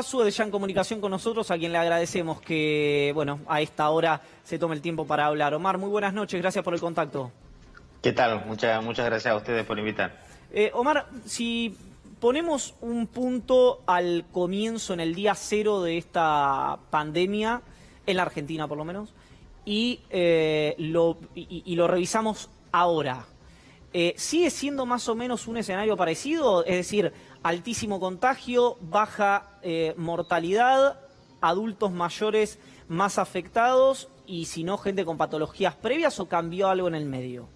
Suárez ya en comunicación con nosotros, a quien le agradecemos que, bueno, a esta hora se tome el tiempo para hablar. Omar, muy buenas noches, gracias por el contacto. ¿Qué tal? Muchas gracias a ustedes por invitar. Omar, si ponemos un punto al comienzo, en el día cero de esta pandemia, en la Argentina por lo menos, y lo revisamos ahora, ¿sigue siendo más o menos un escenario parecido? Es decir, altísimo contagio, baja mortalidad, adultos mayores más afectados y si no, gente con patologías previas, ¿o cambió algo en el medio?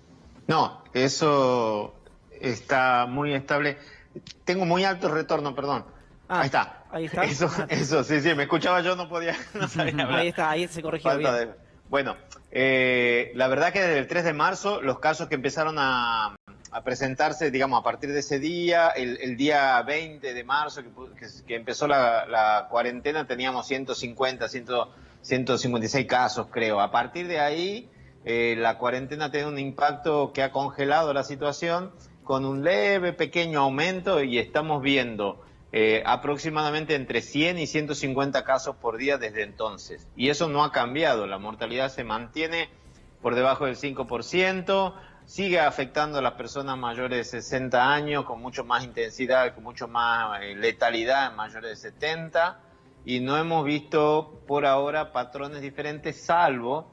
No, eso está muy estable. Tengo muy alto retorno, perdón. Ahí está. Ahí está. Eso, sí, me escuchaba yo, no sabía hablar. Ahí está, ahí se corrigió bien. Bueno, la verdad que desde el 3 de marzo los casos que empezaron a presentarse, digamos, a partir de ese día, el día 20 de marzo que empezó la cuarentena, teníamos 156 casos, creo. A partir de ahí, la cuarentena tiene un impacto que ha congelado la situación con un leve, pequeño aumento y estamos viendo aproximadamente entre 100 y 150 casos por día desde entonces. Y eso no ha cambiado, la mortalidad se mantiene por debajo del 5%, sigue afectando a las personas mayores de 60 años con mucho más intensidad, con mucho más letalidad en mayores de 70, y no hemos visto por ahora patrones diferentes, salvo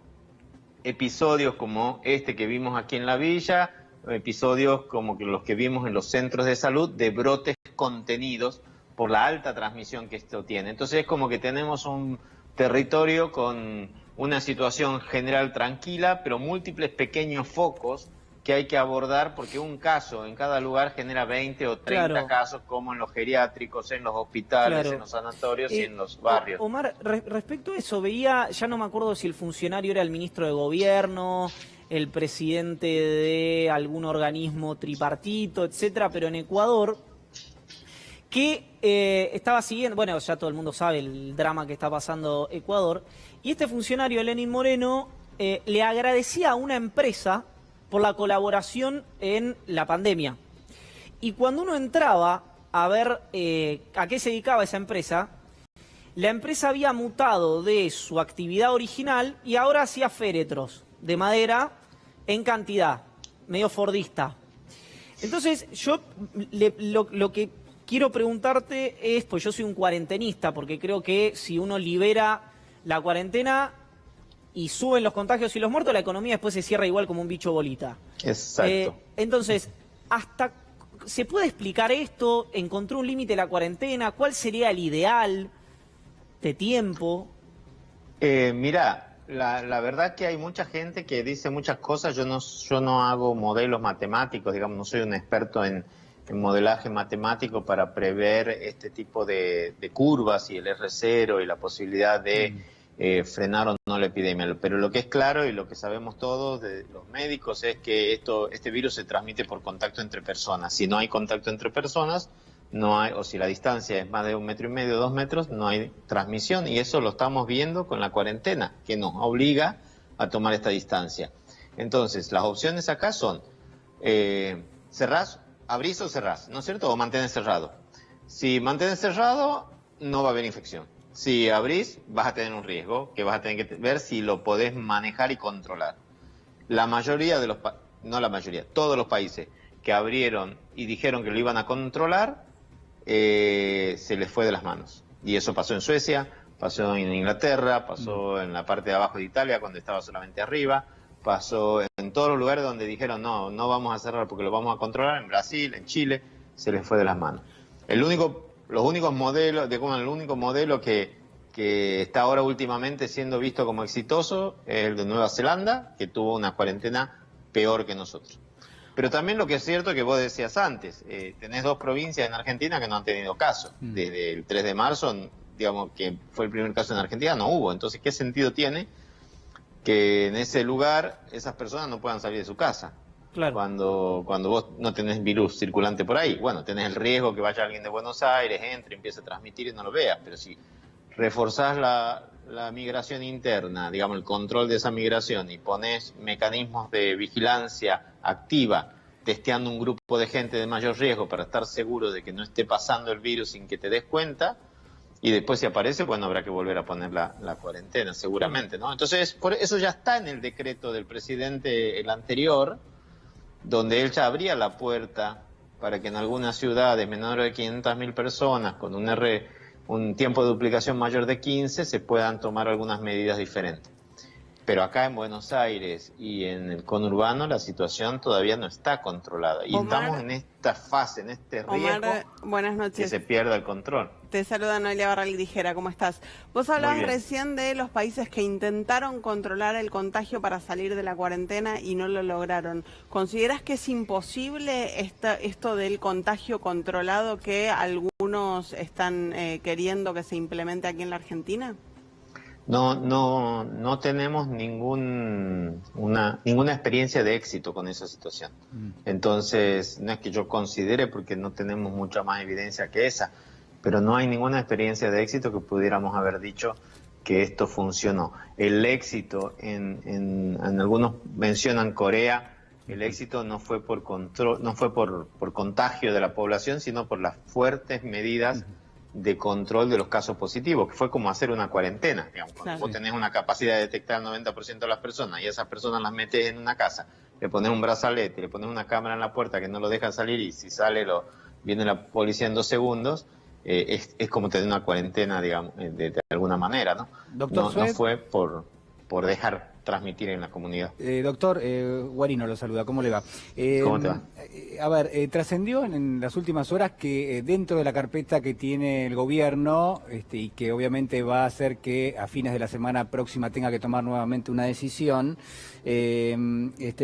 episodios como este que vimos aquí en la villa, episodios como los que vimos en los centros de salud de brotes contenidos por la alta transmisión que esto tiene. Entonces es como que tenemos un territorio con una situación general tranquila, pero múltiples pequeños focos que hay que abordar, porque un caso en cada lugar genera 20 o 30 casos, como en los geriátricos, en los hospitales, en los sanatorios y en los barrios. Omar, respecto a eso, veía, ya no me acuerdo si el funcionario era el ministro de Gobierno, el presidente de algún organismo tripartito, etcétera, pero en Ecuador, que estaba siguiendo, bueno, ya todo el mundo sabe el drama que está pasando Ecuador, y este funcionario, Lenín Moreno, le agradecía a una empresa por la colaboración en la pandemia. Y cuando uno entraba a ver a qué se dedicaba esa empresa, la empresa había mutado de su actividad original y ahora hacía féretros de madera en cantidad, medio fordista. Entonces, yo lo que quiero preguntarte es, pues yo soy un cuarentenista, porque creo que si uno libera la cuarentena y suben los contagios y los muertos, la economía después se cierra igual como un bicho bolita. Exacto. Entonces, ¿hasta se puede explicar esto? ¿Encontró un límite la cuarentena? ¿Cuál sería el ideal de tiempo? Mira, la verdad que hay mucha gente que dice muchas cosas. Yo no hago modelos matemáticos, digamos, no soy un experto en modelaje matemático para prever este tipo de curvas y el R0 y la posibilidad de frenar o no la epidemia. Pero lo que es claro y lo que sabemos todos de los médicos es que este virus se transmite por contacto entre personas. Si no hay contacto entre personas, no hay, o si la distancia es más de 1,5 metros, 2 metros, no hay transmisión, y eso lo estamos viendo con la cuarentena, que nos obliga a tomar esta distancia. Entonces, las opciones acá son abrís o cerrás, ¿no es cierto? O mantenés cerrado. Si mantenés cerrado, no va a haber infección. Si abrís, vas a tener un riesgo que vas a tener que ver si lo podés manejar y controlar. La mayoría de todos los países que abrieron y dijeron que lo iban a controlar, se les fue de las manos. Y eso pasó en Suecia, pasó en Inglaterra, pasó en la parte de abajo de Italia cuando estaba solamente arriba, pasó en todos los lugares donde dijeron no vamos a cerrar porque lo vamos a controlar, en Brasil, en Chile, se les fue de las manos. El único modelo que está ahora últimamente siendo visto como exitoso es el de Nueva Zelanda, que tuvo una cuarentena peor que nosotros. Pero también lo que es cierto que vos decías antes, tenés 2 provincias en Argentina que no han tenido caso. Desde el 3 de marzo, digamos que fue el primer caso en Argentina, no hubo. Entonces, ¿qué sentido tiene que en ese lugar esas personas no puedan salir de su casa? Claro. Cuando vos no tenés virus circulante por ahí, bueno, tenés el riesgo que vaya alguien de Buenos Aires, entre, empiece a transmitir y no lo veas. Pero si reforzás la migración interna, digamos, el control de esa migración, y ponés mecanismos de vigilancia activa, testeando un grupo de gente de mayor riesgo para estar seguro de que no esté pasando el virus sin que te des cuenta, y después si aparece, bueno, habrá que volver a poner la cuarentena, seguramente, ¿no? Entonces, por eso ya está en el decreto del presidente, el anterior, donde él ya abría la puerta para que en algunas ciudades menores de 500.000 personas, con un tiempo de duplicación mayor de 15, se puedan tomar algunas medidas diferentes. Pero acá en Buenos Aires y en el conurbano la situación todavía no está controlada. Y Omar, estamos en esta fase, en este riesgo, Omar, buenas noches. que se pierda el control. Te saluda Noelia Barral Dijera, ¿cómo estás? Vos hablabas recién de los países que intentaron controlar el contagio para salir de la cuarentena y no lo lograron. ¿Considerás que es imposible esto del contagio controlado que algunos están queriendo que se implemente aquí en la Argentina? No tenemos ninguna experiencia de éxito con esa situación. Entonces, no es que yo considere, porque no tenemos mucha más evidencia que esa, pero no hay ninguna experiencia de éxito que pudiéramos haber dicho que esto funcionó. El éxito, en algunos mencionan Corea, el éxito no fue por control, no fue por contagio de la población, sino por las fuertes medidas de control de los casos positivos, que fue como hacer una cuarentena, digamos. Cuando vos tenés una capacidad de detectar al 90% de las personas y esas personas las metes en una casa, le pones un brazalete, le pones una cámara en la puerta que no lo deja salir, y si sale viene la policía en 2 segundos, es como tener una cuarentena, digamos, de alguna manera, ¿no? Doctor no fue por dejar transmitir en la comunidad. Doctor, Guarino lo saluda, ¿cómo le va? ¿Cómo te va? A ver, trascendió en las últimas horas que dentro de la carpeta que tiene el gobierno, y que obviamente va a hacer que a fines de la semana próxima tenga que tomar nuevamente una decisión,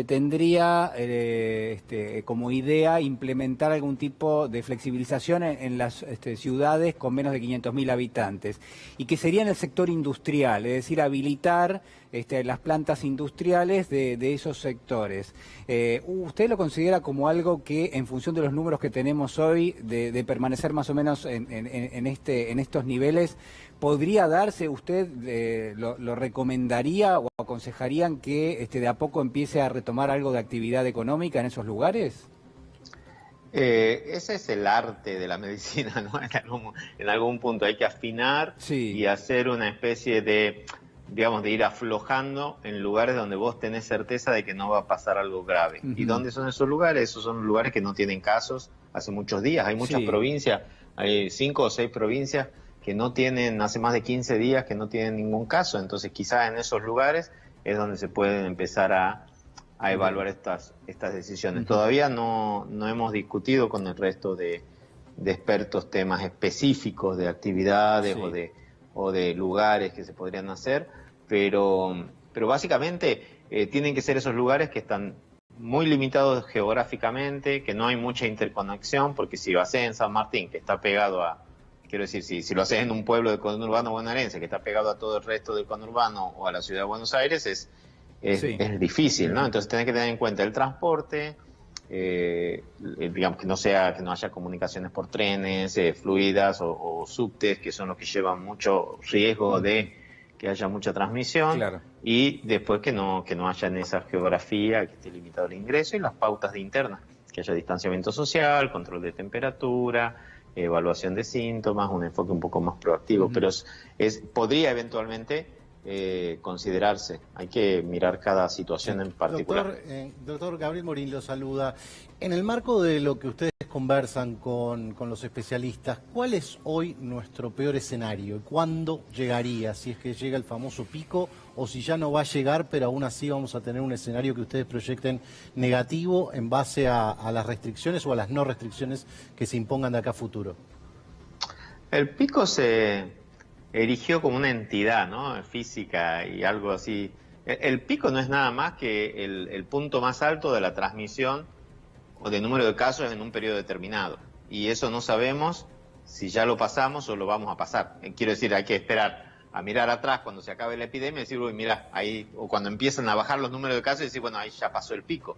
tendría como idea implementar algún tipo de flexibilización en las ciudades con menos de 500.000 habitantes, y que sería en el sector industrial, es decir, habilitar las plantas industriales de esos sectores. ¿Usted lo considera como algo que, en función de los números que tenemos hoy, de permanecer más o menos en estos niveles, podría darse? ¿Usted lo recomendaría o aconsejarían que de a poco empiece a retomar algo de actividad económica en esos lugares? Ese es el arte de la medicina, ¿no? En algún punto hay que afinar, sí, y hacer una especie de, digamos, de ir aflojando en lugares donde vos tenés certeza de que no va a pasar algo grave. ¿Y dónde son esos lugares? Esos son lugares que no tienen casos hace muchos días. Hay muchas provincias, hay 5 o 6 provincias que no tienen, hace más de 15 días que no tienen ningún caso. Entonces quizás en esos lugares es donde se pueden empezar a evaluar estas decisiones. Todavía no hemos discutido con el resto de expertos temas específicos de actividades o de lugares que se podrían hacer, pero básicamente tienen que ser esos lugares que están muy limitados geográficamente, que no hay mucha interconexión, porque si lo haces en San Martín, que está pegado a, quiero decir, si lo haces en un pueblo del conurbano bonaerense, que está pegado a todo el resto del conurbano o a la ciudad de Buenos Aires, es difícil, ¿no? Entonces tenés que tener en cuenta el transporte, digamos que no haya comunicaciones por trenes fluidas o subtes, que son los que llevan mucho riesgo de que haya mucha transmisión, y después que no haya en esa geografía, que esté limitado el ingreso, y las pautas de interna, que haya distanciamiento social, control de temperatura, evaluación de síntomas, un enfoque un poco más proactivo, pero podría eventualmente considerarse. Hay que mirar cada situación en particular. Doctor Gabriel Morín lo saluda. En el marco de lo que ustedes conversan con los especialistas, ¿cuál es hoy nuestro peor escenario? ¿Cuándo llegaría? Si es que llega el famoso pico, o si ya no va a llegar, pero aún así vamos a tener un escenario que ustedes proyecten negativo en base a las restricciones o a las no restricciones que se impongan de acá a futuro. El pico se erigió como una entidad, ¿no?, física y algo así. El pico no es nada más que el punto más alto de la transmisión o de número de casos en un periodo determinado. Y eso no sabemos si ya lo pasamos o lo vamos a pasar. Quiero decir, hay que esperar a mirar atrás cuando se acabe la epidemia y decir, uy, mira, ahí, o cuando empiezan a bajar los números de casos y decir, bueno, ahí ya pasó el pico.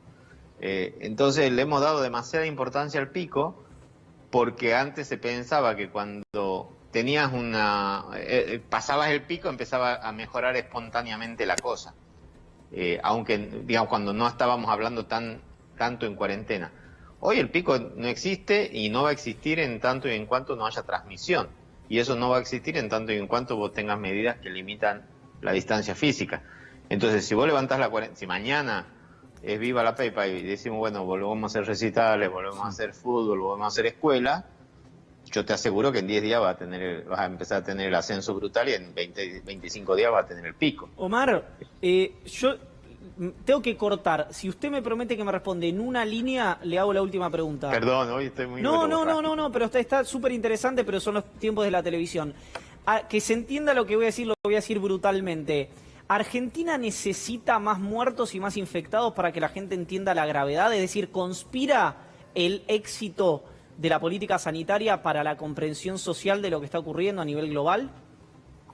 Entonces le hemos dado demasiada importancia al pico, porque antes se pensaba que cuando tenías pasabas el pico, empezaba a mejorar espontáneamente la cosa. Aunque, digamos, cuando no estábamos hablando tanto en cuarentena. Hoy el pico no existe y no va a existir en tanto y en cuanto no haya transmisión. y eso no va a existir en tanto y en cuanto vos tengas medidas que limitan la distancia física. Entonces, si vos levantás la cuarentena, si mañana es viva la pepa y decimos, bueno, volvemos a hacer recitales, volvemos a hacer fútbol, volvemos a hacer escuela, yo te aseguro que en 10 días vas a empezar a tener el ascenso brutal y en 25 días vas a tener el pico. Omar, yo tengo que cortar. Si usted me promete que me responde en una línea, le hago la última pregunta. Perdón, hoy estoy muy... No, pero está súper interesante, pero son los tiempos de la televisión. Que se entienda lo que voy a decir, lo voy a decir brutalmente. ¿Argentina necesita más muertos y más infectados para que la gente entienda la gravedad? Es decir, ¿conspira el éxito de la política sanitaria para la comprensión social de lo que está ocurriendo a nivel global?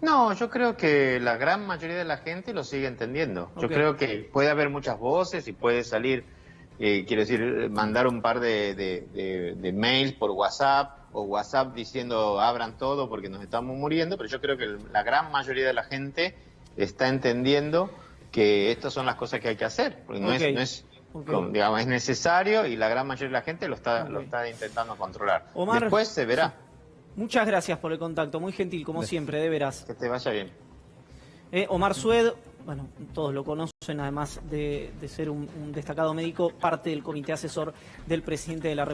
No, yo creo que la gran mayoría de la gente lo sigue entendiendo. Yo creo que puede haber muchas voces y puede salir, quiero decir, mandar un par de mails por WhatsApp o WhatsApp diciendo abran todo porque nos estamos muriendo, pero yo creo que la gran mayoría de la gente está entendiendo que estas son las cosas que hay que hacer, porque digamos, es necesario y la gran mayoría de la gente lo está intentando controlar. Omar, después se verá. Muchas gracias por el contacto, muy gentil como siempre, de veras. Que te vaya bien. Omar Sued, bueno, todos lo conocen, además de ser un destacado médico, parte del comité asesor del presidente de la República.